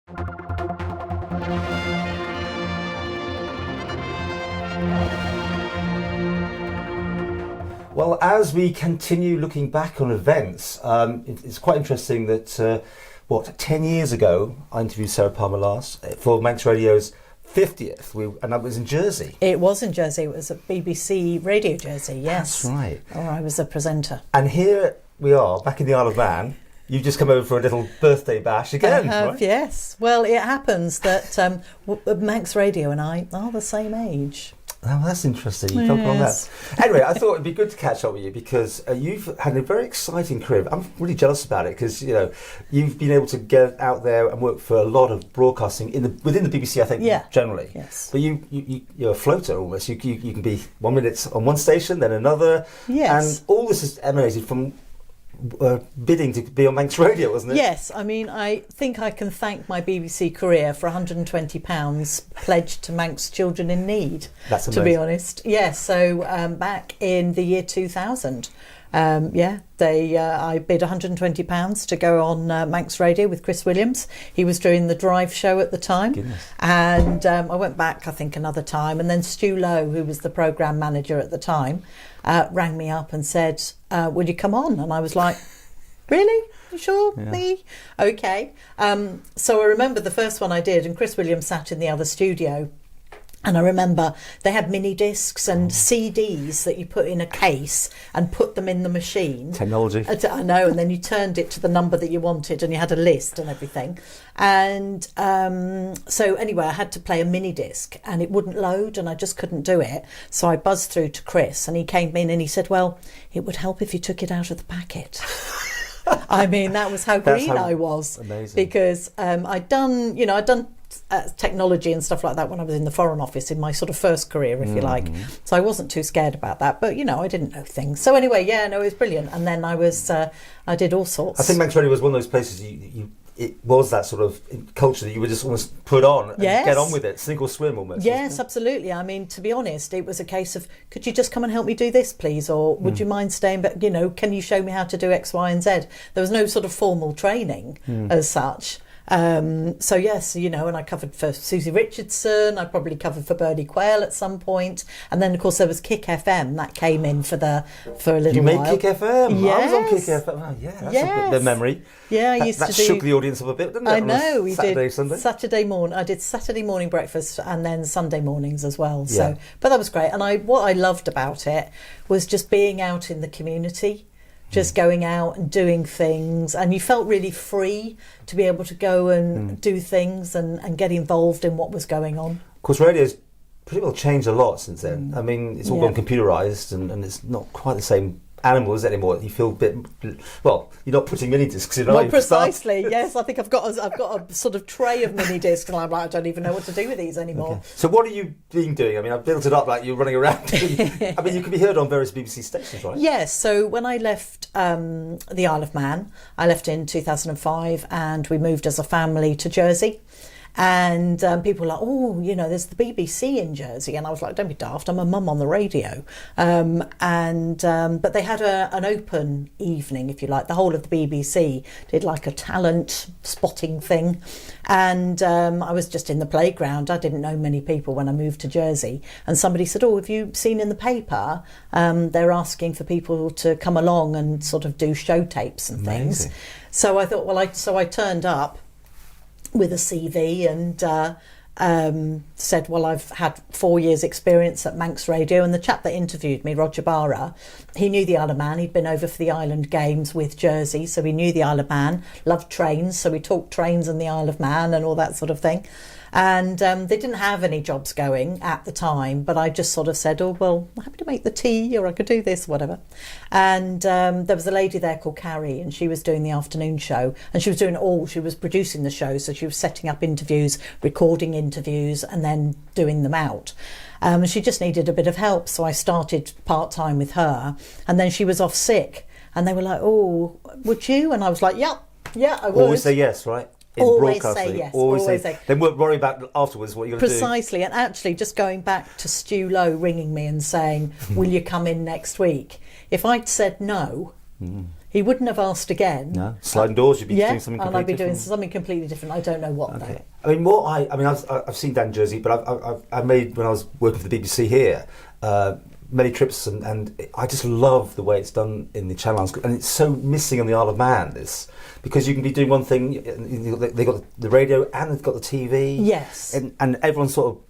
Well, as we continue looking back on events, it's quite interesting that, 10 years ago, I interviewed Sara Palmer last for Manx Radio's 50th, and that was in Jersey. It was in Jersey. It was at BBC Radio Jersey, yes. That's right. Or I was a presenter. And here we are, back in the Isle of Man. You've just come over for a little birthday bash again, I have, right? yes. Well, it happens that Manx Radio and I are the same age. Oh, that's interesting. You come on that. Anyway, I thought it'd be good to catch up with you because you've had a very exciting career. I'm really jealous about it because you've been able to get out there and work for a lot of broadcasting within the BBC. I think generally. Yes. But you're a floater almost. You can be 1 minute on one station, then another. Yes. And all this is emanated from bidding to be on Manx Radio, wasn't it? Yes, I mean, I think I can thank my BBC career for £120 pledged to Manx children in need. That's amazing. To be honest. Yes, so back in the year 2000, I bid £120 to go on Manx Radio with Chris Williams. He was doing the drive show at the time. Goodness. And I went back, I think, another time. And then Stu Lowe, who was the programme manager at the time, rang me up and said, will you come on? And I was like, really? You sure? Yeah. Me? Okay. So I remember the first one I did, and Chris Williams sat in the other studio. And I remember they had mini discs and CDs that you put in a case and put them in the machine. Technology. I know, and then you turned it to the number that you wanted and you had a list and everything. And so anyway, I had to play a mini disc and it wouldn't load and I just couldn't do it. So I buzzed through to Chris and he came in and he said, well, it would help if you took it out of the packet. I mean, that was how green I was. Amazing. Because I'd done technology and stuff like that when I was in the Foreign Office in my sort of first career, if you like. So I wasn't too scared about that. But, I didn't know things. So anyway, it was brilliant. And then I did all sorts. I think Manx Radio was one of those places it was that sort of culture that you would just almost put on and get on with it, sink or swim almost. Yes, absolutely. I mean, to be honest, it was a case of, could you just come and help me do this, please? Or would you mind staying, but, can you show me how to do X, Y and Z? There was no sort of formal training as such. So yes, and I covered for Susie Richardson, I probably covered for Bernie Quayle at some point, and then of course there was Kick FM that came in for a little while. You made Kick FM? Yes. I was on Kick FM. Oh, yeah, that's a bit of memory. Yeah, I used to do... That shook the audience up a bit, didn't it? I know, we did. Sunday? Saturday morning. I did Saturday morning breakfast and then Sunday mornings as well. So, but that was great. And what I loved about it was just being out in the community. Just going out and doing things, and you felt really free to be able to go and do things and get involved in what was going on. Of course, radio's pretty well changed a lot since then. I mean, it's all gone computerised and it's not quite the same animal, is it, anymore? You feel a bit... Well, you're not putting mini discs in, Well, precisely, yes. I think I've got a sort of tray of mini discs and I'm like, I don't even know what to do with these anymore. Okay. So what are you been doing? I mean, I've built it up like you're running around. I mean, you can be heard on various BBC stations, right? Yes. So when I left the Isle of Man, I left in 2005 and we moved as a family to Jersey. And people were like, there's the BBC in Jersey. And I was like, don't be daft, I'm a mum on the radio. But they had an open evening, if you like. The whole of the BBC did like a talent spotting thing. And I was just in the playground. I didn't know many people when I moved to Jersey. And somebody said, have you seen in the paper? They're asking for people to come along and sort of do show tapes and things. So I thought, so I turned up with a CV and said, I've had 4 years experience at Manx Radio. And the chap that interviewed me, Roger Barra, he knew the Isle of Man. He'd been over for the Island Games with Jersey, so he knew the Isle of Man, loved trains, so we talked trains and the Isle of Man and all that sort of thing. And they didn't have any jobs going at the time, but I just sort of said, I'm happy to make the tea, or I could do this, whatever. And there was a lady there called Carrie, and she was doing the afternoon show, and she was doing it all. She was producing the show, so she was setting up interviews, recording interviews, and then doing them out. And she just needed a bit of help, so I started part-time with her, and then she was off sick, and they were like, would you? And I was like, yeah, I would. Always say yes, right? Always say yes. Always say. Then we'll worry about afterwards what you're going to do. Precisely. And actually, just going back to Stu Lowe ringing me and saying, will you come in next week? If I'd said no, he wouldn't have asked again. No, sliding doors. You'd be doing something completely and I'd be different. doing something completely different. I don't know what though. I mean, I've seen Dan Jersey, but I made, when I was working for the BBC here, many trips, and I just love the way it's done in the Channel Islands, and it's so missing on the Isle of Man. This, because you can be doing one thing, they got the radio and they've got the TV. Yes, and everyone sort of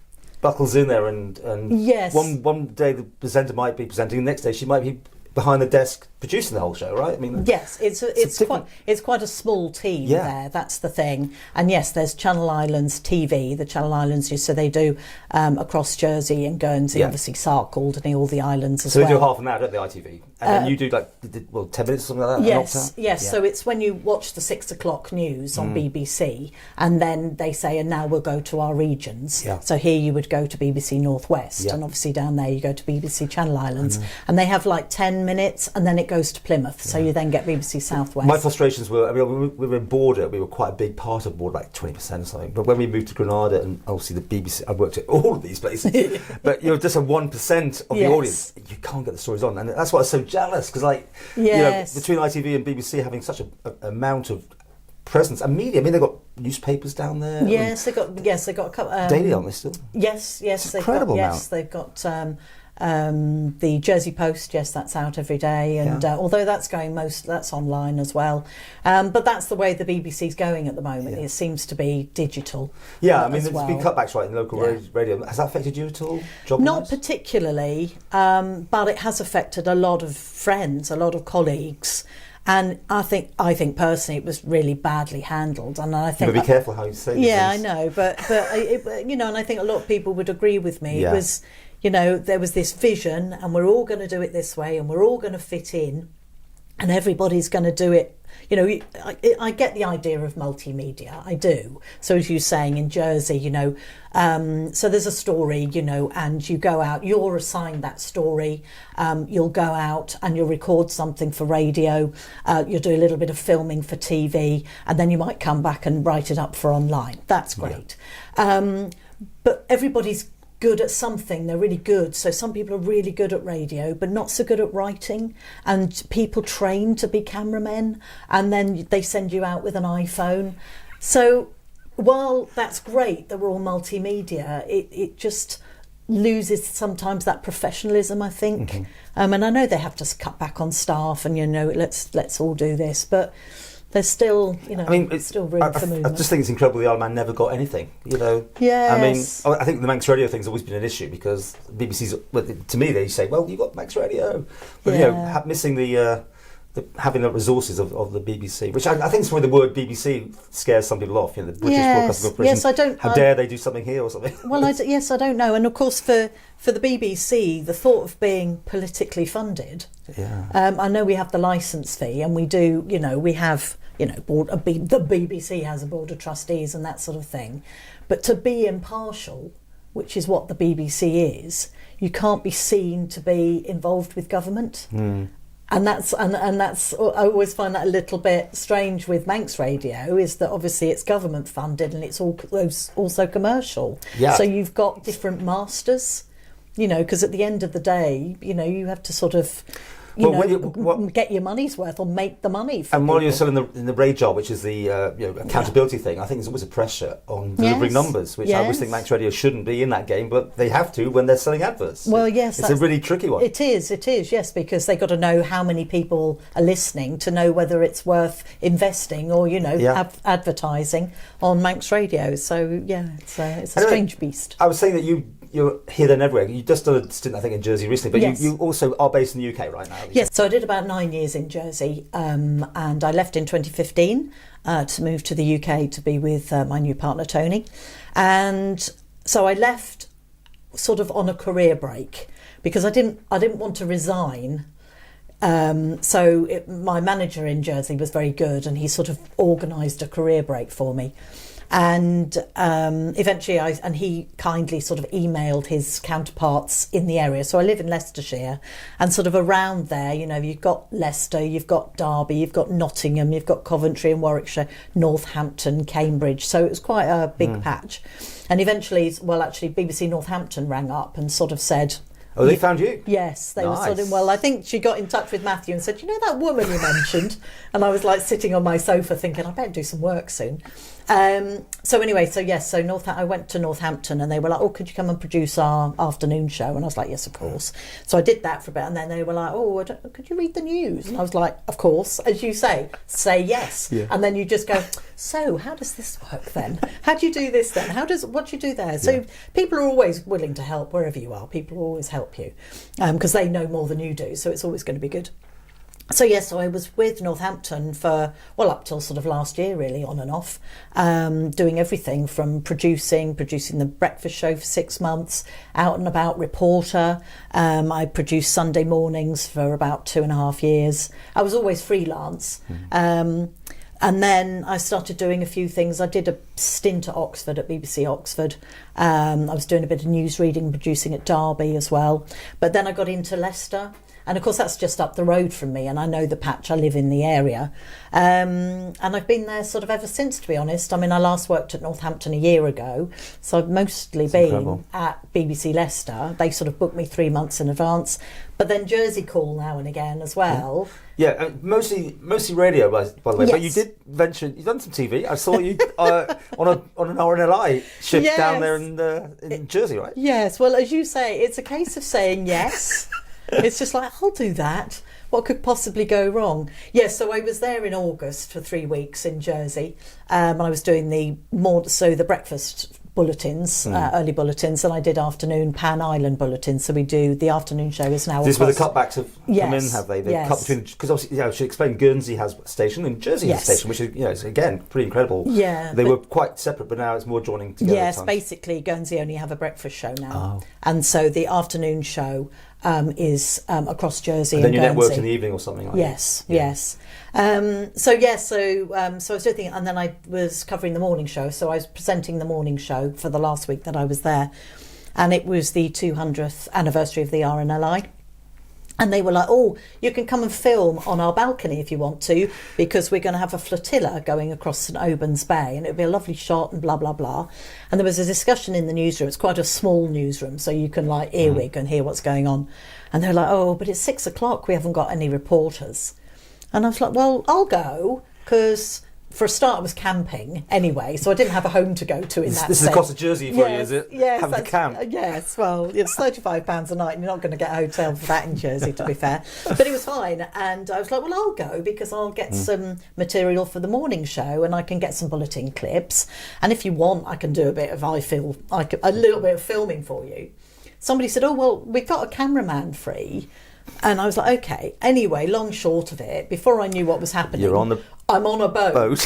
buckles in there, and yes. One day the presenter might be presenting, the next day she might be behind the desk producing the whole show, right? I mean, yes, it's quite a small team there. That's the thing. And yes, there's Channel Islands TV, the Channel Islands, so they do across Jersey and Guernsey, obviously Sarcled and all the islands as well. So they do half an hour at the ITV, and then you do 10 minutes or something like that. Yes. Yeah. So it's when you watch the 6 o'clock news on BBC, and then they say, and now we'll go to our regions. Yeah. So here you would go to BBC Northwest, and obviously down there you go to BBC Channel Islands, and they have like 10 minutes, and then it goes to Plymouth. So you then get BBC Southwest. My frustrations were, I mean, we were in Border. We were quite a big part of Border, like 20% or something. But when we moved to Granada, and obviously the BBC, I worked at all of these places, but you're just a 1% of the audience. You can't get the stories on, and that's why I was so jealous, because between ITV and BBC having such an amount of presence and media. I mean, they've got newspapers down there. Yes, they've got a couple. Daily, aren't they still? Yes, it's incredible. They've got the Jersey Post. Yes, that's out every day, and although that's online as well. But that's the way the BBC's going at the moment. It seems to be digital. Yeah, I mean, there's been cutbacks in local radio. Has that affected you at all? Not particularly, but it has affected a lot of friends, a lot of colleagues. And I think personally it was really badly handled, and I think be careful how you say these things. I know, but and I think a lot of people would agree with me. Yeah. It was, there was this vision, and we're all going to do it this way, and we're all going to fit in, and everybody's going to do it. I get the idea of multimedia, I do. So as you're saying in Jersey, so there's a story, and you go out, you're assigned that story, you'll go out and you'll record something for radio, you'll do a little bit of filming for TV, and then you might come back and write it up for online. That's great. But everybody's good at something. They're really good. So some people are really good at radio but not so good at writing, and people train to be cameramen, and then they send you out with an iPhone. So while that's great that we're all multimedia, it just loses sometimes that professionalism, I think. And I know they have to cut back on staff, and let's all do this, but there's still, it's still room for movement. I just think it's incredible the Isle of Man never got anything, Yes. I mean, I think the Manx Radio thing's always been an issue, because BBC's, to me, they say, well, you've got Manx Radio. But, missing the having the resources of the BBC, which I think is where the word BBC scares some people off. The British Broadcasting Corporation. Yes, I don't. How dare they do something here or something? Well, I don't know. And of course, for the BBC, the thought of being politically funded. Yeah. I know we have the licence fee, and we do. We have. The BBC has a board of trustees and that sort of thing. But to be impartial, which is what the BBC is, you can't be seen to be involved with government. And that's I always find that a little bit strange with Manx Radio, is that obviously it's government funded and it's also commercial. Yeah. So you've got different masters, because at the end of the day, you have to sort of get your money's worth or make the money. And while you're still in the raid job, which is the accountability thing, I think there's always a pressure on delivering numbers, which I always think Manx Radio shouldn't be in that game, but they have to when they're selling adverts. Well, yes, it's a really tricky one. It is, yes, because they've got to know how many people are listening to know whether it's worth investing or advertising on Manx Radio. So it's a strange beast. I was saying that you're here, then, everywhere. You just done a stint, I think, in Jersey recently, but you also are based in the UK right now. Yes, so I did about 9 years in Jersey, and I left in 2015 to move to the UK to be with my new partner, Tony. And so I left sort of on a career break, because I didn't want to resign. My manager in Jersey was very good, and he sort of organised a career break for me. And eventually he kindly sort of emailed his counterparts in the area. So I live in Leicestershire, and sort of around there, you've got Leicester, you've got Derby, you've got Nottingham, you've got Coventry and Warwickshire, Northampton, Cambridge. So it was quite a big patch. And eventually, BBC Northampton rang up and sort of said, Oh, they found you? Yes, they were Nice. well, I think she got in touch with Matthew and said, you know that woman you mentioned? And I was like sitting on my sofa thinking, I better do some work soon. So anyway, I went to Northampton and they were like, oh, could you come and produce our afternoon show? And I was like, yes, of course. So I did that for a bit, and then they were like, oh, could you read the news? And I was like, of course, as you say yes. Yeah. And then you just go, so how does this work then? How do you do this then? What do you do there? So people are always willing to help wherever you are. People will always help you because they know more than you do. So it's always going to be good. So so I was with Northampton for, up till sort of last year, really, on and off, doing everything from producing the breakfast show for 6 months, out and about reporter. I produced Sunday mornings for about 2.5 years. I was always freelance. And then I started doing a few things. I did a stint at Oxford, at BBC Oxford. I was doing a bit of news reading, producing at Derby as well. But then I got into Leicester. And of course, that's just up the road from me, and I know the patch. I live in the area. And I've been there sort of ever since, to be honest. I mean, I last worked at Northampton a year ago, so I've mostly been at BBC Leicester. They sort of booked me 3 months in advance. But then Jersey call now and again as well. Yeah, mostly radio, by the way. Yes. But you did venture. You've done some TV. I saw you on an RNLI ship down there in Jersey, right? Yes. Well, as you say, it's a case of saying yes. It's just like, I'll do that. What could possibly go wrong? Yes, so I was there in August for 3 weeks in Jersey, and I was doing the breakfast bulletins, early bulletins, and I did afternoon Pan Island bulletins. So we do the afternoon show is now. This is where the cutbacks have come in, have they? They cut between, because obviously, I should explain. Guernsey has a station and Jersey has a station, which is, is again pretty incredible. Yeah, they were quite separate, but now it's more joining together. Yes, basically Guernsey only have a breakfast show now, and so the afternoon show is across Jersey. And then you Guernsey. network in the evening or something like that. Yes. So I was doing, and then I was covering the morning show. So I was presenting the morning show for the last week that I was there, and it was the 200th anniversary of the RNLI. And they were like, oh, you can come and film on our balcony if you want to, because we're going to have a flotilla going across St Albans Bay, and it'll be a lovely shot and blah, blah, blah. And there was a discussion in the newsroom. It's quite a small newsroom, so you can like earwig and hear what's going on. And they're like, oh, but it's 6 o'clock. We haven't got any reporters. And I was like, well, I'll go, because for a start I was camping anyway, so I didn't have a home to go to in that This is the cost of Jersey for you, is it? Yes. Having to camp. Yes, well, it's £35 a night, and you're not going to get a hotel for that in Jersey, to be fair. But it was fine, and I was like, well, I'll go, because I'll get some material for the morning show, and I can get some bulletin clips, and if you want, I can do a little bit of filming for you. Somebody said, oh, well, we've got a cameraman free. And I was like, okay. Anyway, long short of it, before I knew what was happening, I'm on a boat.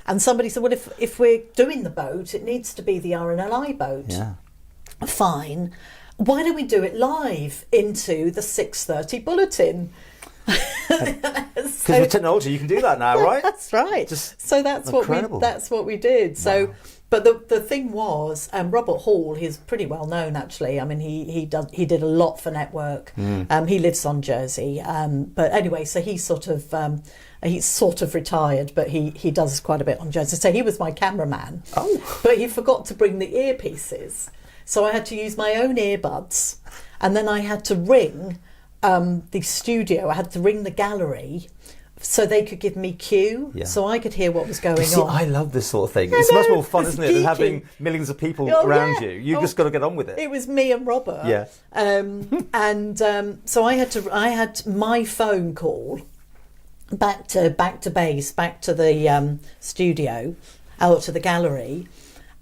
And somebody said, well, if we're doing the boat, it needs to be the RNLI boat. Yeah. Fine. Why don't we do it live into the 6:30 bulletin? Because with technology, you can do that now, right? That's right. So that's what we did. Wow. So. But the thing was, Robert Hall, he's pretty well known actually. I mean, he did a lot for Network. He lives on Jersey. But anyway, so he's sort of retired, but he does quite a bit on Jersey. So he was my cameraman. Oh. But he forgot to bring the earpieces. So I had to use my own earbuds. And then I had to ring the studio. I had to ring the gallery, so they could give me cue, so I could hear what was going on. I love this sort of thing. It's much more fun, isn't it, than having millions of people around you. You've just got to get on with it. It was me and Robert. Yeah. So I had my phone call back to base, back to the studio, out to the gallery,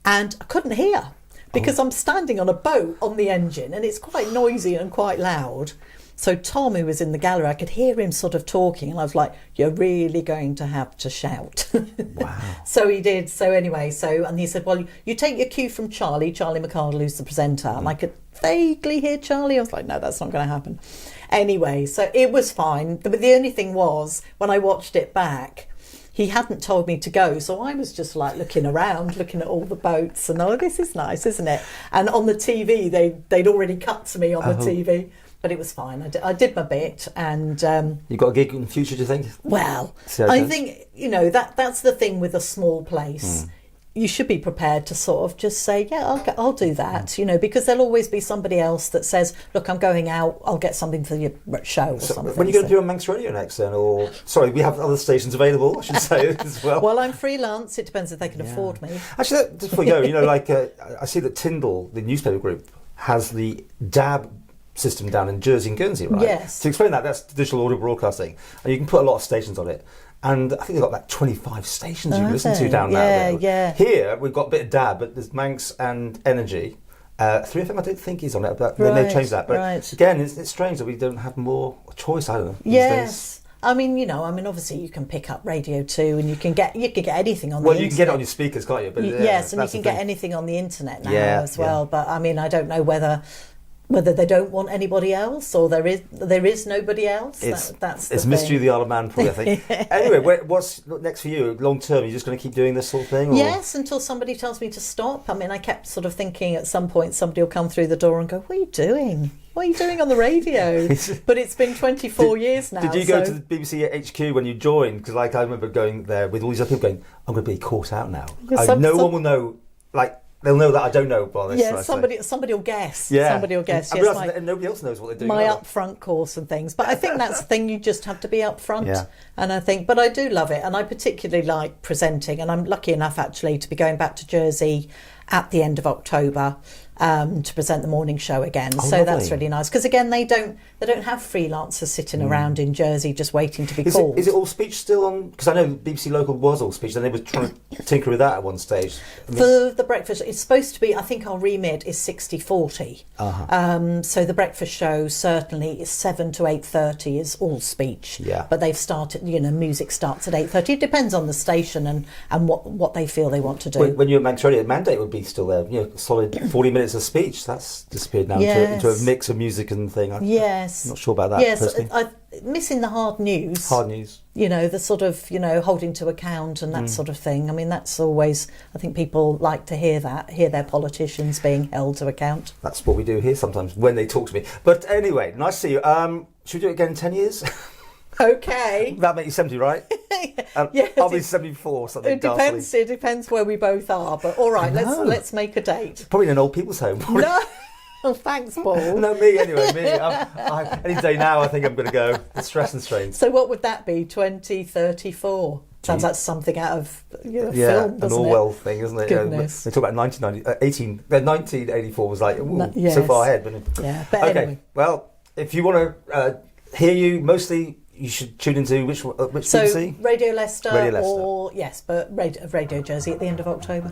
and I couldn't hear because I'm standing on a boat on the engine, and it's quite noisy and quite loud. So Tom, who was in the gallery, I could hear him sort of talking, and I was like, you're really going to have to shout. Wow. So he did. So anyway, and he said, well, you take your cue from Charlie McCardle, who's the presenter. And I could vaguely hear Charlie. I was like, no, that's not going to happen. Anyway, so it was fine. But the only thing was, when I watched it back, he hadn't told me to go. So I was just like looking around, looking at all the boats, and this is nice, isn't it? And on the TV, they'd already cut to me on the TV. But it was fine. I did my bit, and you got a gig in the future, do you think? Well, I think that's the thing with a small place. you should be prepared to sort of just say, yeah, I'll do that, because there'll always be somebody else that says, look, I'm going out, I'll get something for your show or something. When are you going to do on Manx Radio next then? Or, sorry, we have other stations available, I should say, as well. Well, I'm freelance. It depends if they can afford me. Actually, just before you go, I see that Tyndall, the newspaper group, has the DAB system down in Jersey and Guernsey, right? Yes. To explain that, that's digital audio broadcasting. And you can put a lot of stations on it. And I think they've got like 25 stations you can listen to down there. Yeah. Here, we've got a bit of DAB, but there's Manx and Energy. 3FM I don't think is on it, but they may change that. But again, it's strange that we don't have more choice, I don't know. Yes. I mean, obviously you can pick up Radio 2 and you can get anything on the internet. Well, you can get it on your speakers, can't you? But, yes, and you can get anything on the internet now as well. Yeah. But I mean, I don't know whether they don't want anybody else or there is nobody else. It's mystery of the Isle of Man, probably, I think. Anyway, what's next for you? Long term, are you just going to keep doing this sort of thing? Or? Yes, until somebody tells me to stop. I mean, I kept sort of thinking at some point somebody will come through the door and go, what are you doing? What are you doing on the radio? But it's been 24 years now. Did you go to the BBC HQ when you joined? Because I remember going there with all these other people going, I'm going to be caught out now. No one will know, they'll know that I don't know about this. Yeah, somebody will guess. Yeah. Somebody will guess. And nobody else knows what they're doing. My upfront course and things. But I think that's the thing, you just have to be upfront. Yeah. And but I do love it. And I particularly like presenting. And I'm lucky enough actually to be going back to Jersey at the end of October to present the morning show again. So lovely. That's really nice. Because again, they don't have freelancers sitting around in Jersey just waiting to be called. Is it all speech still on? Because I know BBC Local was all speech and they were trying to tinker with that at one stage. For the breakfast, it's supposed to be, I think our remit is 60-40. Uh-huh. So the breakfast show certainly is 7 to 8:30 is all speech. Yeah. But they've started, music starts at 8:30. It depends on the station and what they feel they want to do. When you're at Manx Radio, the mandate would be still there, solid 40 minutes of speech. That's disappeared now into a mix of music and thing. Yes. I'm not sure about that. Yes, personally. I'm missing the hard news. Hard news. The sort of, holding to account and that sort of thing. I mean, that's always, I think people like to hear their politicians being held to account. That's what we do here sometimes when they talk to me. But anyway, nice to see you. Should we do it again in 10 years? Okay. That makes you 70, right? Yeah, I'll be 74 or something. It depends where we both are. But all right, let's make a date. Probably in an old people's home. Probably. No. Oh, thanks, Paul. No, me anyway. Any day now, I think I'm going to go. The stress and strain. So what would that be? 2034. Sounds like something out of film, doesn't an Orwell thing, isn't it? Goodness. They talk about 1984 was like so far ahead. But anyway. Well, if you want to hear you, mostly you should tune into which BBC? Radio Leicester. Or yes, but Radio Jersey at the end of October.